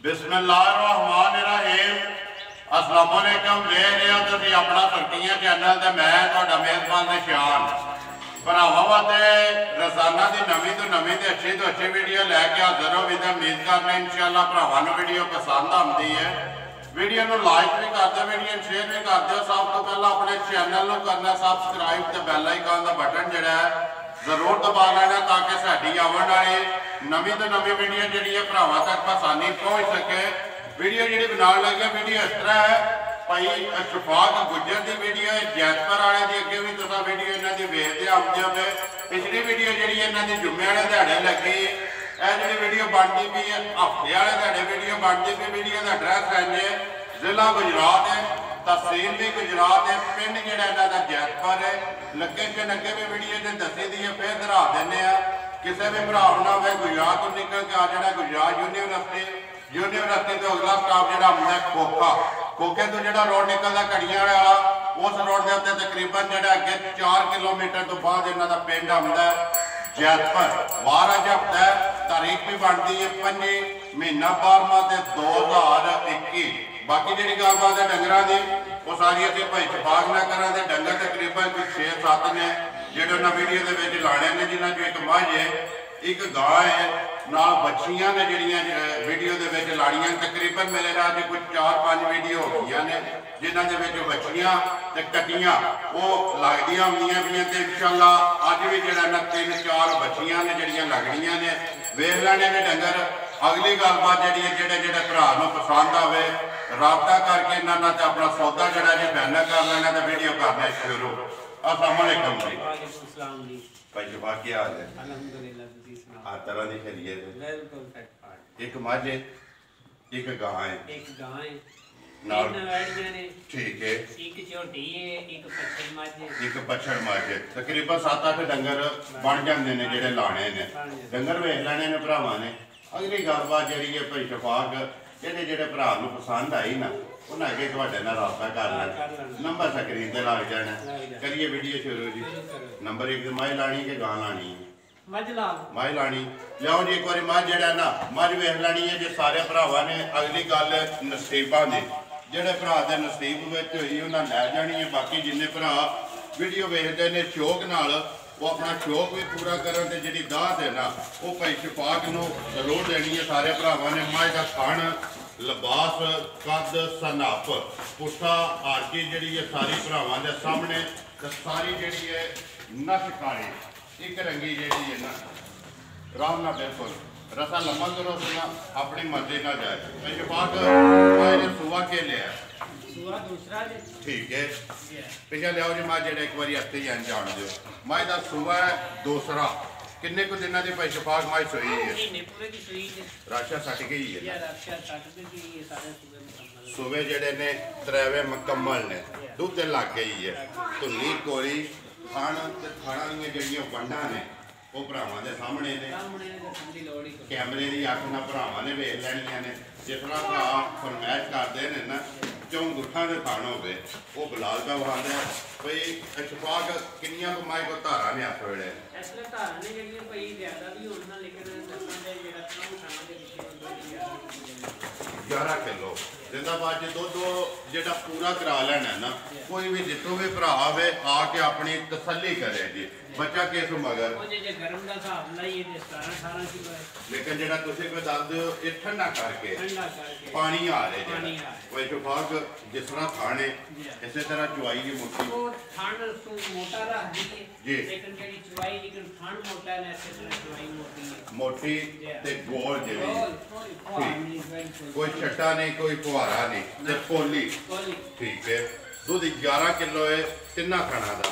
बिस्मिल्लाहिर्रहमानिर्रहीम। अस्सलाम वालेकुम। देख रहे हो तुसीं अपना फरकियां चैनल ते मैं तुहाडा मेज़बान निशान भरावां वास्ते रोज़ाना की नवीं तो नवीं ते अच्छी वीडियो लैके हाजिर हो। उम्मीद करने इंशाअल्लाह भरावां नूं वीडियो पसंद आती है। वीडियो नूं लाइक भी कर दो, वीडियो शेयर भी कर दो। सब तो पहला अपने चैनल नूं करना सबसक्राइब ते बैल आइकन का बटन जिहड़ा है जरूर दबा लेना ताकि साडी आने वाली नवीं तो नवीं वीडियो जी है भरावां तक आसानी पहुँच सके। वीडियो जी बनाने लगे वीडियो इस तरह है भाई शफाक गुजर की वीडियो है जैतपुर वाले की। अगे भी तुम वीडियो इन्हों की वेखते आते हो। पिछली वीडियो जी इन्हों की जुम्मे वाले दिहाड़े लगी है जी वीडियो बनती पी है हफ्ते वाले दिहाड़े वीडियो बनती पी। वीडियो का एड्रैस है जी जिला गुजरात है, तहसील भी गुजरात है, पिंड जोड़ा इन्हों का जैतपुर है। लोकेशन अगे भी वीडियो ने दसी दी है, फिर दोहरा दें। किसी भी भरा ना हो गुजरात तो निकल के आ जाना गुजरात यूनिवर्सिटी तो अगला स्टाप जो आता खोखा, खोखे तो जो रोड निकलता घड़ियां वाला उस रोड के उत्ते तकरीबन जो अगे 4 किलोमीटर तो बाद इन्हों का पिंड आता है जैतपुर। वार अज हफ्ता है, तारीख भी बनती है 5 महीना 12वां 2021। बाकी जी गलबात है डंगर की वो सारी अभी भाई शफाक ना करा। डंगर तकरीबन कोई 6-7 ने जोड़े उन्होंने वीडियो के लाने ने, जिन्होंने जो एक मझ है एक गां है नाल बच्चियां ने जड़ियां वीडियो के लाड़ियां। तकरीबन मेरे नाल कुछ 4-5 वीडियो हो गई ने जिन्होंने बच्चियां ते कटियां वो लगदियां होंदियां भी। इंशाअल्लाह अज भी जो 3-4 बच्चियां ने जड़ियां लगनियां ने वेख लेने ने डंगर। अगली गलबात जी जोड़े भरा पसंद आए राबता करके इन्होंने अपना सौदा जोड़ा जी फाइनल कर लेना तो वीडियो करना शुरू। अस्सलाम वालेकुम जी भाई शफाक क्या हाल है? हर तरह की खैरियत है। एक मझ है एक गां है ठीक है एक पछड़ मझ है। तकरीबन 7-8 डंगर बन जाते हैं जोड़े लाने ने डंगर वेख लेने ने भरावां ने। अगली गलबात जी है भाई शफाक जेडे जेडे भरा पसंद आई ना उन्हें अगे थोड़े ना रबता कर लेना। नंबर स्क्रीन पर लग जाना। करिए वीडियो शुरू जी। नंबर 1 मझ लानी कि गां लानी है? मझ लानी। लियाओ जी एक बार मझ जड़ा ना मझ वेख लैनी है जी सारे भरावां ने। अगली गल नसीबां दी जेडे भरा के नसीब में हुई उन्हें लै जानी है। बाकी जिन्ने भरा वीडियो वेखते हैं शौक नाल वो अपना शौक भी पूरा करन ते जिहड़ी दात है ना वो भाई शफाक नूं जरूर देनी है। सारे भरावां ने मझ का खाण लिबास कद सनप पुट्ठा आरकी जी है सारी भरावां दे सामने। तो सारी जी है नश काली एक रंगी जी है ना राम ना बिल्कुल रसा लम्मा करो सुना अपनी मर्जी ना जाए। भाई शफाक सुबह के लिया ठीक है पिछले लियाओ जी मझ एक बार हत्थे ही जान दो। मझ का सूबा है दूसरा किन्ने को दिन की भाई शफाक मझ सोई है? राशा सट गई है। सूबे जड़े ने 3 मुकम्मल ने दुध लग गई है धुली कोरी खाण खाना जड़ियाँ वंडा ने वो भरावां दे सामने ने। कैमरे की अख ना भरावां ने वेख लैनियां ने। जिस तरह भरा फरमाइश करते हैं ना चौं गुठा के खाण हो गए वो बिलाल का वहांदा भाई शफाक किनिया को माई को धारा ने हथ वेले 11 किलो जिंदाबाद जी दुध जो पूरा करा लेना ना। कोई भी जितों भी भरा आवे आके अपनी तसल्ली करे जी। बच्चा किस मगर लेकिन जो तुम कोई दस दो ये ठंडा करके पानी आ रहे भाई शफाक जिस तरह खाने इस तरह चुवाई की मोटी जी मोटी ते गोल जी कोई छट्टा नहीं कोई फुहारा नहीं ते पोली ठीक है। दूध 11 किलो है तिना खाना का।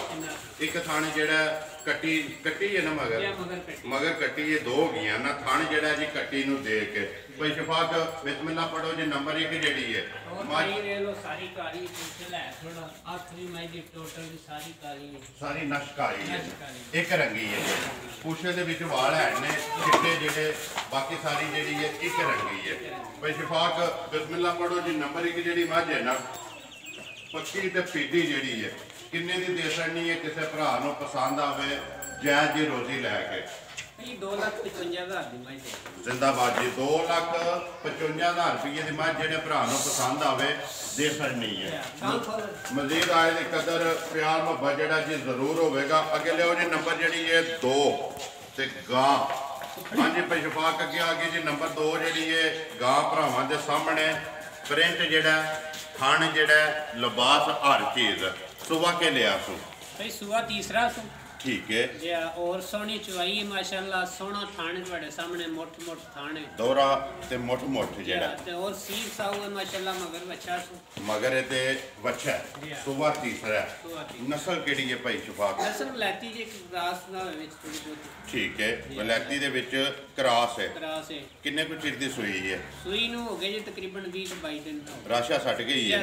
एक थान जड़ा कट्टी है ना मगर कट्टी ये 2 हो गई ना थान जड़ा जी कट्टी नूं दे के भाई शफाक बिस्मिल्लाह पढ़ो जी। नंबर 1 जी है सारी नश काली है एक रंगी है पूछे दे विच वाल है ने चिट्टे जेडे बाकी सारी जी है एक रंगी है। भाई शफाक बिस्मिल्लाह पढ़ो जी। नंबर 1 जी मझ है ना पक्की ते पीटी जी है किन्ने दी दे सकनी है किसी भरा पसंद आवे जायज जी रोजी लैके 2,55,000 ਦੀ ਮੈਂ जिंदाबाद जी 2,55,000 रुपये की मैं जेडे भरा पसंद आवे दे छड़नी है। मजीद आए की कदर प्यार मुहब्बत जेड़ा जी जरूर होगा। अगे लियो जी नंबर जी है 2 ते गां। हाँ जी पशफाक अगे आ गई जी नंबर 2 जी है गां भरावां दे सामने प्रिंट जेड़ा खान जेड़ा लिबास हर चीज सुबह के लिया सू भाई सुबह तीसरा सू ठीक है जी और सोहनी चुवाई माशाल्लाह सोहना थाने ਤੁਹਾਡੇ सामने मोट मोट थाने दौरा ते मोट मोट जेड़ा ते और सील साउ है माशाल्लाह मगर बच्चा सू मगर ते बच्चा सुबह तीसरा नस्ल केड़ी है भाई शफाक नस्ल वलैती जी क्रास ना विच थोड़ी बहुत ठीक है वलैती दे विच क्रास है किन्ने कुछ चिर दी सूई है सूई नु हो गए जी तकरीबन 20-22 दिन तो राशा सट गई है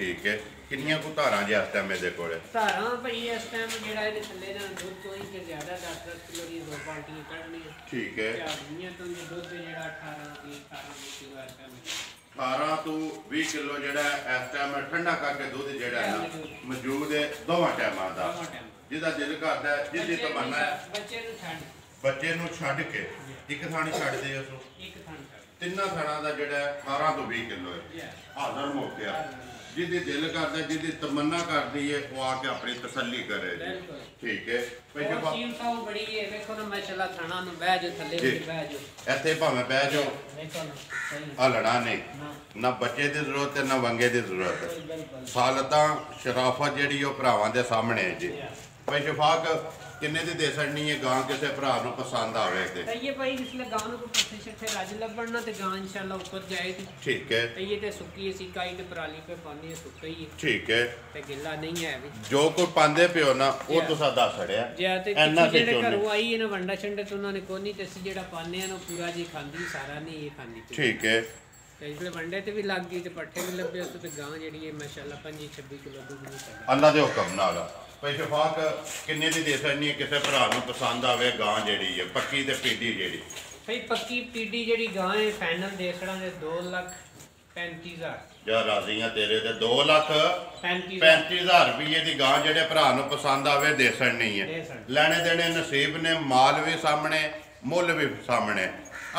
ठीक है किन्नियां को धारां जे इस टाइम दे कोले धारां भाई इस टाइम जेड़ा इहदे थल्ले ना दूध तो ही के ज्यादा 10-10 किलो दी दो बाल्टियां कढनी ठीक है दुनिया तो ये दूध जेड़ा 18-20 किलो इस टाइम 18 ਤੋਂ 20 ਕਿਲੋ ਜਿਹੜਾ ਇਸ ਟਾਈਮ ਠੰਡਾ ਕਰਕੇ ਦੁੱਧ ਜਿਹੜਾ ਹੈ ਨਾ ਮੌਜੂਦ ਹੈ ਦੋਵਾਂ ਟਾਈਮਾਂ ਦਾ ਜਿਹਦਾ ਦਿਲ ਕਰਦਾ ਜਿੱਦੀ ਤਮੰਨਾ ਹੈ ਬੱਚੇ ਨੂੰ ਛੱਡ ਕੇ ਇੱਕ ਥਾਣੀ ਛੱਡਦੇ ਉਸ ਇੱਕ ਥਾਣੀ ਤਿੰਨਾਂ ਥਾਣਾ ਦਾ ਜਿਹੜਾ 18 ਤੋਂ 20 ਕਿਲੋ ਹੈ ਹਾਜ਼ਰ ਮੌਕਿਆ जिदी दिल करता जिदी तमन्ना करती है वो आके अपनी तसल्ली करे ठीक है ऐसे भावें बह जाओ हलना नहीं ना बच्चे की जरूरत है ना वंगे की जरूरत है सालता शराफत जी भरावां दे सामने है जी भाई शफाक किन्ने दी दे छड़नी है गां किसी भरा नूं पसंद आवे ते ये भाई जिसले गां नूं पत्थे छट्ठे रज लब्बण ना ते गां इंशाल्लाह ऊपर जाएगी ठीक है ते ये ते सुक्की सी काई ते पराली पे पानी है सुक्का ही है ठीक है ते गिल्ला नहीं है भी जो को पांदे पियो ना वो तुसा दस छड़या जे ते जेड़े घरों आई है ना वंडा छंडे तो उन्होंने कोनी ते सी जेड़ा पाने ना पूरा जी खांदी सारा नहीं ये खांदी ठीक है ते इसले वंडे ते भी लग गई ते पट्ठे भी लब्बे उस ते गां जेड़ी है माशाल्लाह 25-26 किलो दूध नहीं अल्लाह दे हुक्म नाल भाई शफाक किन्ने दी दे सकनी है किसी भरा नूं पसंद आवे गां जेड़ी है पक्की ते पीडी जेड़ी भाई पक्की पीडी जेड़ी गां है फाइनल दे छड़ा दे 2,35,000 या राजी हां तेरे ते 2,35,000 रुपये दी गां जेड़े भरा नूं पसंद आवे दे सकनी है लेने देने नसीब ने माल भी सामने मुल भी सामने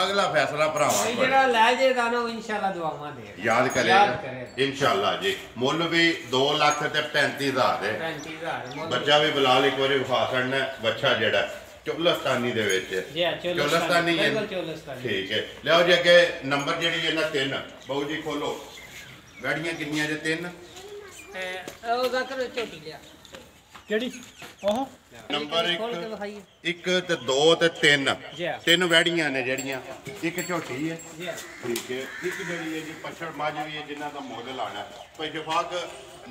अगला फैसला भरावां जेड़ा ले जेगा ना इंशाल्लाह दुआवां दे याद करेगा इंशाल्लाह जी मुल भी 2,35,000 है 35,000 बच्चा भी बिलाल एक बार विखा छड़ना बच्चा जेड़ा चौलस्तानी दे विच चौलस्तानी है ठीक है लियो जी अगे नंबर जेड़ी है ना 3 बहु जी खोलो गाड़ियां किन्नियां जे 3 ओ जाकर छोटी लिया केड़ी ओहो नंबर 1 ते 2 ते 3 वैड़ियां ने जड़ियां एक झोटी है ठीक है एक जड़ी है जी पछड़ मझ भी है जिन्हां दा मुल लाना भाई शफाक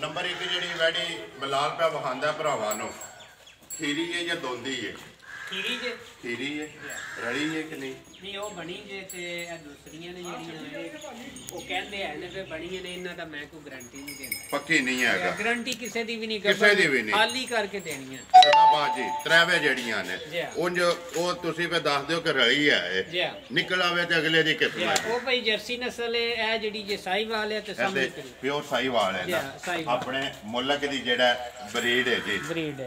नंबर 1 जड़ी वैड़ी बिलाल पे वखांदा भरावां नूं खीरी है या दोंदी है खीरी है रड़ी है कि नहीं नहीं वो बनी जे ते दूसरियां ने जड़ियां वो कहंदे हैं ने पे बनी ने इन्हां दा मैं कोई गारंटी नहीं देना पक्की नहीं है गारंटी किसे दी भी नहीं किसे दी भी नहीं खाली करके देनी है जिंदाबाद जी त्रैवे जड़ियां ने उंज ओ तुसी पे दस दियो कि रड़ी है निकल आवे ते अगले दी किस्म है ओ भाई जर्सी नस्ल है ए जड़ी जे साहीवाल है ते सामने प्योर साहीवाल है ना अपने मुल्क दी जेड़ा ब्रीड है जी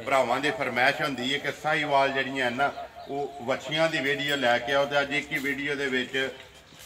भरावां दी फरमाइश हुंदी है कि साहीवाल जड़ियां ना वो वछियां दी वीडियो लैके आओ ते अज एक ही वीडियो दे विच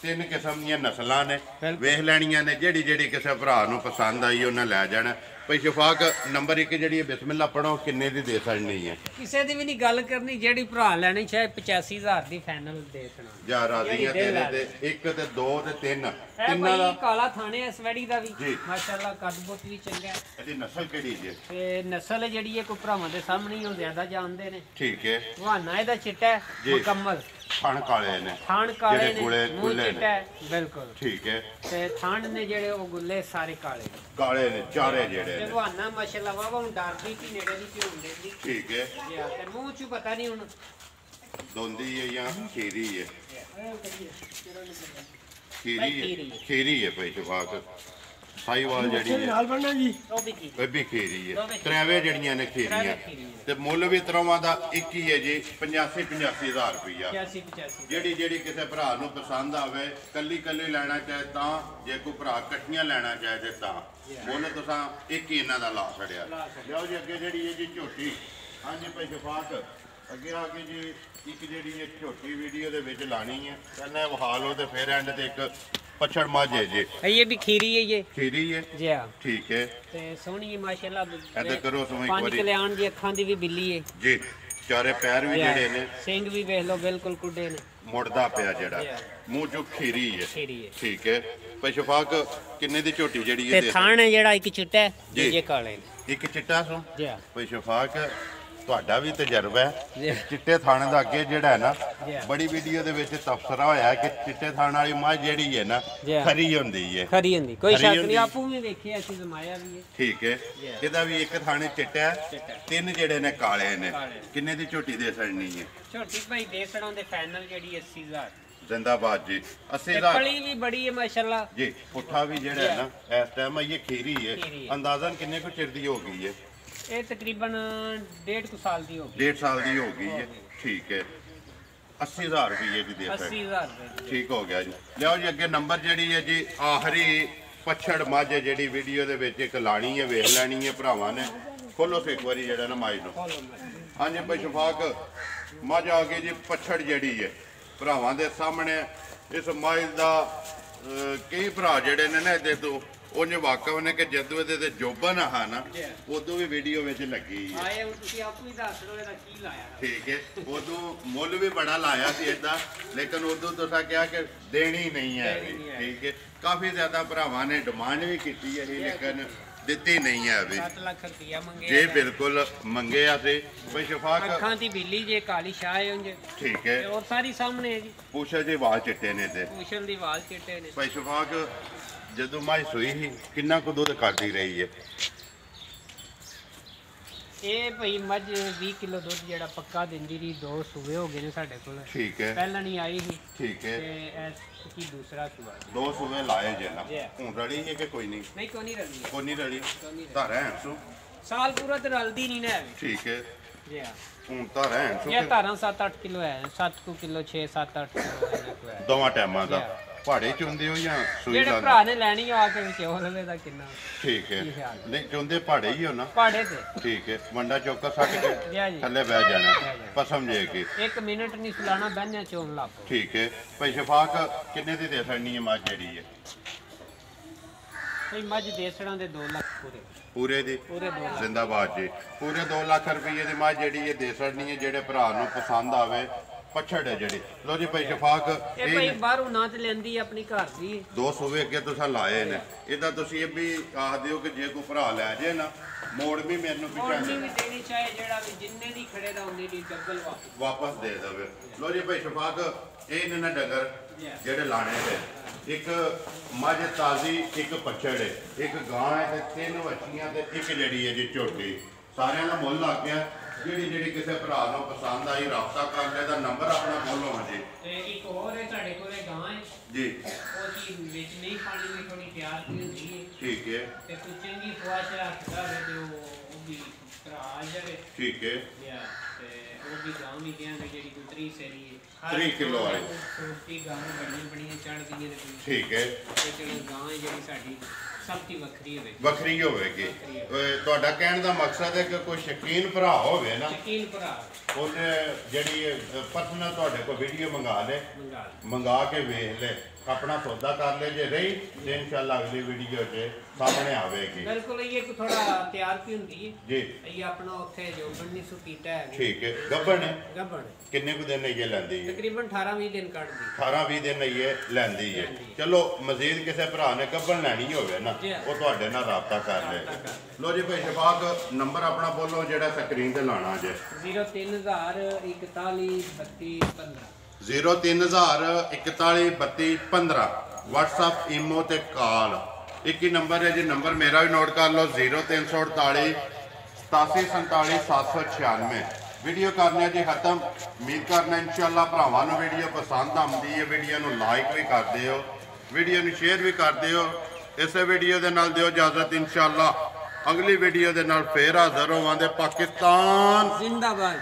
3 किस्म दी नस्लां ने वेख लैणियां ने जेड़ी जेड़ी किसी भरा नूं पसंद आई उन्हें लै जाना भाई शफाक नंबर 1 जी बिस्मिल्ला पढ़ो किन्ने दी दे सकनी है किसी दी भी नहीं गल करनी जेड़ी भरा लैनी चाहे 85,000 दी फाइनल दे देना जा राजी है तेरे ते 1 ते 2 ते 3 तिन्ना दा काला थाने इस वैड़ी दा भी माशाल्लाह कद बहुत भी चंगा है एदी नस्ल केड़ी जे ते नस्ल जेड़ी है कोई भरावां दे सामने ही ज्यादा जानदे ने ठीक है बहाना एदा चिट्टा है मुकम्मल थान काले ने थान काले ने गुले चिट्टा है बिल्कुल ठीक है ते थान ने जेड़े ओ गुले सारे काले ने चारे जेड़े ने बहाना माशाल्लाह वावा हुन डरदी की नेड़े दी क्यों हुंदे दी ठीक है या ते मुंह च पता नहीं हुन दोंदी है या खीरी है खीरी है भाई शफाक साहीवाल जड़ी है नाल बनना जी ओ भी खीरी है त्रैवे जड़ियां ने खीरियां ते मुल भी त्रवां दा एक ही है जी 85,000 रुपया 85 जेड़ी जेड़ी किसी भरा नूं पसंद आवे कल्ली कल्ली लेना चाहे तां जे कोई भरा कट्ठियां लेना चाहे ते तां मुल तुसां एक ही इन्हां दा ला छड़िया लियो जी अगे जेड़ी है जी झोटी हां जी भाई शफाक अगे आके जी ਇੱਕ ਜਿਹੜੀ ਇਹ ਛੋਟੀ ਵੀਡੀਓ ਦੇ ਵਿੱਚ ਲਾਣੀ ਹੈ ਪਹਿਲਾਂ ਵਿਖਾ ਲਓ ਤੇ ਫਿਰ ਐਂਡ ਤੇ ਇੱਕ ਪਛੜ ਮਾਝੇ ਜੇ ये भी खीरी है, ये ਖੀਰੀ ਹੈ जी हाँ। ਠੀਕ ਹੈ ते सोहनी है माशाल्लाह। ਇੱਧਰ ਕਰੋ ਸੋ ਇੱਕ पांच ਵਾਰੀ कल्याण दी अखां दी भी बिल्ली है ਜੀ ਚਾਰੇ ਪੈਰ ਵੀ ਜਿਹੜੇ ਨੇ सिंग भी देख लो बिल्कुल कुड्डे ने। ਮੁੜਦਾ ਪਿਆ ਜਿਹੜਾ ਮੂੰਹ ਚੋਂ ਖੀਰੀ ਹੈ खीरी है ਠੀਕ ਹੈ ਭਾਈ ਸ਼ਫਾਕ ਕਿੰਨੇ ਦੀ ਝੋਟੀ ਜਿਹੜੀ ते ਇਹ ਦੇ थान है जेड़ा एक चिट्टा है, जी। दूजे काले ने। ਇੱਕ ਚਿੱਟਾ ਸੋ जी हाँ। ਭਾਈ ਸ਼ਫਾਕ ਤੁਹਾਡਾ ਵੀ ਤਜਰਬਾ ਜੀ। ਹੈ ਚਿੱਟੇ ਥਾਣੇ ਦਾ ਅੱਗੇ ਜਿਹੜਾ ਹੈ ਨਾ ਜੀ। ਬੜੀ ਵੀਡੀਓ ਦੇ ਵਿੱਚ ਤਬਸਰਾ ਹੋਇਆ ਕਿ ਚਿੱਟੇ ਥਾਣ ਵਾਲੀ ਮੱਝ ਜਿਹੜੀ ਹੈ ਨਾ ਜੀ। ਖਰੀ ਹੁੰਦੀ ਹੈ खरी हुंदी कोई खरी शक हुंदी। नहीं, आपू भी देखी ऐसी जमाया भी है। ਠੀਕ ਹੈ ਜੀ। ਇਹਦਾ ਵੀ ਇੱਕ ਥਾਣੇ ਚਿੱਟਾ ਹੈ चिट्टा है। ਤਿੰਨ ਜਿਹੜੇ ਨੇ ਕਾਲੇ ਨੇ ਕਾਲੇ। ਕਿੰਨੇ ਦੀ ਝੋਟੀ ਦੇ ਸੜਨੀ ਹੈ छोटी भाई देसड़ों दे फाइनल जेडी 80,000 ਜ਼ਿੰਦਾਬਾਦ ਜੀ ते 80,000 पली भी बड़ी है माशाल्लाह। ਜੀ ਪੁੱਠਾ ਵੀ ਜਿਹੜਾ ਹੈ ਨਾ ਇਸ ਟਾਈਮ ਇਹ ਖੀਰੀ ਹੈ खीरी है। ਅੰਦਾਜ਼ਨ ਕਿੰਨੇ ਕੁ ਚਿਰ ਦੀ ਹੋ ਗਈ ਹੈ ये तकरीबन 1.5 साल दी होगी। 1.5 ਸਾਲ ਦੀ ਹੋ ਗਈ ਹੈ ਠੀਕ ਹੈ 80,000 ਰੁਪਏ ਦੀ ਦੇ ਸਕਦੇ 80,000 रुपए। ਠੀਕ ਹੋ ਗਿਆ ਜੀ ਲਿਆਓ ਜੀ ਅੱਗੇ ਨੰਬਰ ਜਿਹੜੀ ਹੈ ਜੀ ਆਖਰੀ ਪਛੜ ਮੱਝ ਹੈ ਜਿਹੜੀ ਵੀਡੀਓ ਦੇ ਵਿੱਚ ਇੱਕ ਲਾਣੀ ਹੈ ਵੇਖ ਲੈਣੀ ਹੈ ਭਰਾਵਾਂ ਨੇ ਖੋਲੋ ਇੱਕ ਵਾਰੀ ਜਿਹੜਾ ਨਾ ਮੱਝ ਨੂੰ खोलो मैं। ਹਾਂਜੀ ਭਾਈ ਸ਼ਫਾਕ ਮੱਝ ਆ ਗਈ ਜੀ ਪਛੜ ਜਿਹੜੀ ਹੈ ਭਰਾਵਾਂ ਦੇ ਸਾਹਮਣੇ ਇਸ ਮੱਝ ਦਾ ਕਈ ਭਰਾ ਜਿਹੜੇ ਨੇ ਨਾ ਇਹਦੇ ਤੋਂ ਉਹਨੇ ਵਾਕਫ ਨੇ ਕਿ ਜਦੋਂ ਇਹਦੇ ਤੇ ਜੋਬਨ ਆ ਨਾ ਉਦੋਂ ਵੀ ਵੀਡੀਓ ਵਿੱਚ ਲੱਗੀ ਹੈ ਆਏ ਹੁਣ ਤੁਸੀਂ ਆਪੂ ਹੀ ਦੱਸ ਦਿਓ ਇਹਦਾ ਕੀ ਲਾਇਆ। ਠੀਕ ਹੈ ਉਦੋਂ ਮੁੱਲ ਵੀ ਬੜਾ ਲਾਇਆ ਸੀ ਇਹਦਾ ਲੇਕਿਨ ਉਦੋਂ ਤੁਸੀਂ ਕਿਹਾ ਕਿ ਦੇਣੀ ਨਹੀਂ ਹੈ ਦੇਣੀ ਨਹੀਂ ਹੈ। ਠੀਕ ਹੈ ਕਾਫੀ ਜ਼ਿਆਦਾ ਭਰਾਵਾਂ ਨੇ ਡਿਮਾਂਡ ਵੀ ਕੀਤੀ ਹੈ ਲੇਕਿਨ ਦਿੱਤੀ ਨਹੀਂ ਹੈ ਅਭੀ 7 ਲੱਖ रुपया मंगे। ਜੀ ਬਿਲਕੁਲ ਮੰਗਿਆ ਸੀ ਬਈ ਸ਼ਫਾਕ अखां दी बिल्ली जे काली शाह है उंज ਠੀਕ ਹੈ और सारी सामने है जी। ਪੁੱਛਾ ਜੀ ਵਾਲ ਚਿੱਟੇ ਨੇ ਤੇ पूछन दी वाल चिट्टे ने। ਭਾਈ ਸ਼ਫਾਕ ਜਦੋਂ ਮਾਈ ਸੂਈ ਸੀ ਕਿੰਨਾ ਕੁ ਦੁੱਧ ਕਰਦੀ ਰਹੀ ਹੈ ਇਹ ਭਈ ਮੱਝ 20 ਕਿਲੋ ਦੁੱਧ ਜਿਹੜਾ ਪੱਕਾ ਦਿੰਦੀ ਰਹੀ, 2 ਸੂਏ ਹੋ ਗਏ ਨੇ ਸਾਡੇ ਕੋਲ। ਠੀਕ ਹੈ ਪਹਿਲਾਂ ਨਹੀਂ ਆਈ ਸੀ ਠੀਕ ਤੇ ਹੈ ਐਸ ਕੀ ਦੂਸਰਾ ਸੂਆ। 2 ਸੂਏ ਲਾਏ ਜੇ ਨਾ ਜੀ। ਹੁਣ ਰਲੀ ਹੈ ਕਿ ਕੋਈ ਨਹੀਂ ਨਹੀਂ ਕੋਈ ਨਹੀਂ ਰਲਦੀ ਕੋਈ ਨਹੀਂ ਰਲੀ ਨਹੀਂ ਤਾਂ ਰਹਿਣ ਸੂ ਸਾਲ ਪੂਰਾ ਤੇ ਰਲਦੀ ਨਹੀਂ ਨਾ ਐਵੇਂ। ਠੀਕ ਹੈ ਜੀ ਹਾਂ। ਹੁਣ ਤਾਂ ਰਹਿਣ ਸੂ ਇਹ ਧਾਰਾਂ 7-8 ਕਿਲੋ ਹੈ, 7 ਕਿਲੋ 6-7-8 ਕਿਲੋ ਇਹਨਾਂ ਕੋ ਹੈ। ਦੋਵਾਂ ਟਾਈਮਾਂ ਦਾ ਪਹਾੜੇ ਚੁੰਦੇ ਹੋ ਜਾਂ ਸੂਈ ਜਿਹੜੇ ਦਾ ਭਰਾ ਨੇ ਲੈਣੀ ਆ ਕੇ ਵਿੱਚ ਉਹ ਲਵੇ ਦਾ ਕਿੰਨਾ ਠੀਕ ਹੈ ਕੀ ਖਿਆਲ? ਨਹੀਂ ਚੁੰਦੇ ਪਹਾੜੇ ਹੀ ਹੋ ਨਾ ਪਾੜੇ ਤੇ ਠੀਕ ਹੈ ਮੰਡਾ ਚੌਕਾ ਸੱਟ ਕੇ ਜੀ ਜੀ। ਥੱਲੇ ਬਹਿ ਜਾਣਾ ਪਸਮ ਜੇ ਕੇ 1 ਮਿੰਟ ਨਹੀਂ ਸੁਲਾਣਾ ਬਹਿਣਾ ਚੋਣ ਲੱਗ ਠੀਕ ਹੈ ਭਾਈ ਸ਼ਫਾਕ ਕਿੰਨੇ ਦੀ ਦੇ ਸਕਣੀ ਹੈ ਮੱਝ ਜਿਹੜੀ ਹੈ ਕੋਈ ਮੱਝ ਦੇਸੜਾਂ ਦੇ 2 ਲੱਖ ਪੂਰੇ ਪੂਰੇ ਦੀ ਪੂਰੇ 2 ਲੱਖ। ਜ਼ਿੰਦਾਬਾਦ ਜੀ ਪੂਰੇ 2 ਲੱਖ ਰੁਪਏ ਦੀ ਮੱਝ ਜਿਹੜੀ ਹੈ ਦੇ ਸਕਣੀ ਹੈ ਜਿਹੜੇ ਭਰਾ ਨੂੰ ਪਸੰਦ ਆਵੇ ਪਛੜ ਹੈ ਜਿਹੜੀ ਲੋ ਜੀ ਭਾਈ ਸ਼ਫਾਕ ਇਹ ਭਾਈ ਬਾਹਰੋਂ ਨਾ ਤੇ ਲੈਂਦੀ ਆਪਣੀ ਘਰ ਦੀ। 2 ਸੂਵੇ ਅੱਗੇ ਤੁਸੀਂ ਲਾਏ ਨੇ ਇਹਦਾ ਤੁਸੀਂ ਇਹ ਵੀ ਆਖ ਦਿਓ ਕਿ ਜੇ ਕੋਈ ਭਰਾ ਲੈ ਜੇ ਨਾ ਮੋੜ ਵੀ ਮੈਨੂੰ ਹੋਰ ਪਿਛਾ ਵੀ ਦੇਣੀ ਚਾਹੇ ਜਿਹੜਾ ਵੀ ਜਿੰਨੇ ਦੀ ਖੜੇ ਦਾ ਉਹਨੇ ਦੀ ਡਬਲ ਵਾਪਸ। ਵਾਪਸ ਦੇ ਦੇਵੇ ਲੋ ਜੀ ਭਾਈ ਸ਼ਫਾਕ ਇਹ ਨੇ ਨਾ ਡੰਗਰ ਜਿਹੜੇ ਲਾਣੇ ਤੇ ਇੱਕ ਮੱਝ ਤਾਜ਼ੀ ਇੱਕ ਪਛੜ ਹੈ ਇੱਕ ਗਾਂ ਹੈ ਤੇ 3 ਵੱਛੀਆਂ ਤੇ ਇੱਕ ਜਿਹੜੀ ਹੈ ਜੀ ਝੋਟੀ ਸਾਰਿਆਂ ਦਾ ਮੁੱਲ ਲੱਗ ਗਿਆ ਜਿਹੜੀ ਕਿਸੇ ਭਰਾ ਨੂੰ ਪਸੰਦ ਆਈ ਰਾਬਤਾ ਕਰ ਲੈ ਦਾ ਨੰਬਰ ਆਪਣਾ ਬੋਲੋ ਜੀ ਤੇ ਇੱਕ ਹੋਰ ਹੈ ਸਾਡੇ ਕੋਲੇ ਗਾਂ ਹੈ ਜੀ ਉਹ ਚੀਜ਼ ਵਿੱਚ ਨਹੀਂ ਪਾਣੀ ਵਿੱਚ ਥੋੜੀ ਤਿਆਰ ਕੀ ਹੁੰਦੀ ਹੈ ਠੀਕ ਹੈ ਤੇ ਕੁਝ ਚੰਗੀ ਖੁਆਇਸ਼ ਰੱਖਦਾ ਹੈ ਤੇ ਉਹ ਵੀ ਭਰਾ ਆ ਜਾਵੇ ਠੀਕ ਹੈ ਯਾ ਤੇ ਉਹ ਵੀ ਗਾਂ ਵੀ ਗਿਆ ਜਿਹੜੀ ਦੂਸਰੀ ਸੇਰੀ ਹੈ 3 ਕਿਲੋ ਵਾਲੀ ਛੋਟੀ ਗਾਂ ਬੜੀਆਂ ਚੜ੍ਹਦੀਆਂ ਨੇ ਠੀਕ ਹੈ ਤੇ ਚਲੋ ਗਾਂ ਹੈ ਜਿਹੜੀ ਸਾਡੀ ਸਭ ਤੋਂ ਵੱਖਰੀ ਹੋਵੇ। ਵੱਖਰੀ ਹੋਵੇਗੀ ਤੁਹਾਡਾ ਕਹਿਣ ਦਾ ਮਕਸਦ ਹੈ ਕਿ ਕੋਈ ਸ਼ੌਕੀਨ ਭਰਾ ਹੋਵੇ ਨਾ ਸ਼ੌਕੀਨ ਭਰਾ ਉਹਨੇ ਜਿਹੜੀ ਪਰਸਨਲ ਤੁਹਾਡੇ ਕੋਲ ਵੀਡੀਓ ਮੰਗਾ ਲੈ ਮੰਗਾ ਲਓ। ਮੰਗਾ ਕੇ ਵੇਖ ਲੈ ਆਪਣਾ ਸੌਦਾ ਕਰ ਲੈ ਜੇ ਰਹੀ ਤੇ ਇਨਸ਼ਾਅੱਲਾ ਅਗਲੀ ਵੀਡੀਓ 'ਚ ਸਾਹਮਣੇ ਆਵੇਗੀ ਬਿਲਕੁਲ ਇਹ ਇੱਕ ਥੋੜਾ ਤਿਆਰ ਕੀ ਹੁੰਦੀ ਹੈ ਜੀ ਇਹ ਆਪਣਾ ਉੱਥੇ ਜੋ ਬੰਨੀ ਸੁ ਕੀਤਾ ਹੈ ਠੀਕ ਹੈ ਗੱਬਣ ਗੱਬੜ ਕਿੰਨੇ ਕੁ ਦਿਨ ਇਹ ਲੈਂਦੀ ਹੈ ਤਕਰੀਬਨ 18-20 ਦਿਨ ਕੱਢਦੀ 18-20 ਦਿਨ ਇਹ ਲੈਂਦੀ ਹੈ ਚਲੋ ਮਜ਼ੀਦ ਕਿਸੇ ਭਰਾ ਨੇ ਗੱਬਣ ਲੈਣੀ ਹੋਵੇ ਨਾ ਉਹ ਤੁਹਾਡੇ ਨਾਲ ਰਾਬਤਾ ਕਰ ਲੈ ਲੋ ਜੀ ਭਾਈ ਸ਼ਫਾਕ ਨੰਬਰ ਆਪਣਾ ਬੋਲੋ ਜਿਹੜਾ ਸਕਰੀਨ ਤੇ ਲਾਣਾ ਜੇ 030413215 WhatsApp ਈਮੋ ਤੇ ਕਾਲ ਇੱਕ ਹੀ ਨੰਬਰ ਹੈ ਜੀ ਨੰਬਰ ਮੇਰਾ ਵੀ ਨੋਟ ਕਰ ਲਓ 0348 8747 796 ਵੀਡੀਓ ਕਰਨੇ ਜੀ ਖਤਮ ਉਮੀਦ ਕਰਨਾ ਇਨਸ਼ਾਅੱਲਾ ਭਰਾਵਾਂ ਨੂੰ ਵੀਡੀਓ ਪਸੰਦ ਆਉਂਦੀ ਹੈ ਵੀਡੀਓ ਨੂੰ ਲਾਈਕ ਵੀ ਕਰ ਦਿਓ ਵੀਡੀਓ ਨੂੰ ਸ਼ੇਅਰ ਵੀ ਕਰ ਦਿਓ ਇਸੇ ਵੀਡੀਓ ਦੇ ਨਾਲ ਦਿਓ ਇਜਾਜ਼ਤ ਇਨਸ਼ਾਅੱਲਾ ਅਗਲੀ ਵੀਡੀਓ ਦੇ ਨਾਲ ਫੇਰ ਹਾਜ਼ਰ ਹੋਵਾਂਗੇ ਪਾਕਿਸਤਾਨ ਜ਼ਿੰਦਾਬਾਦ।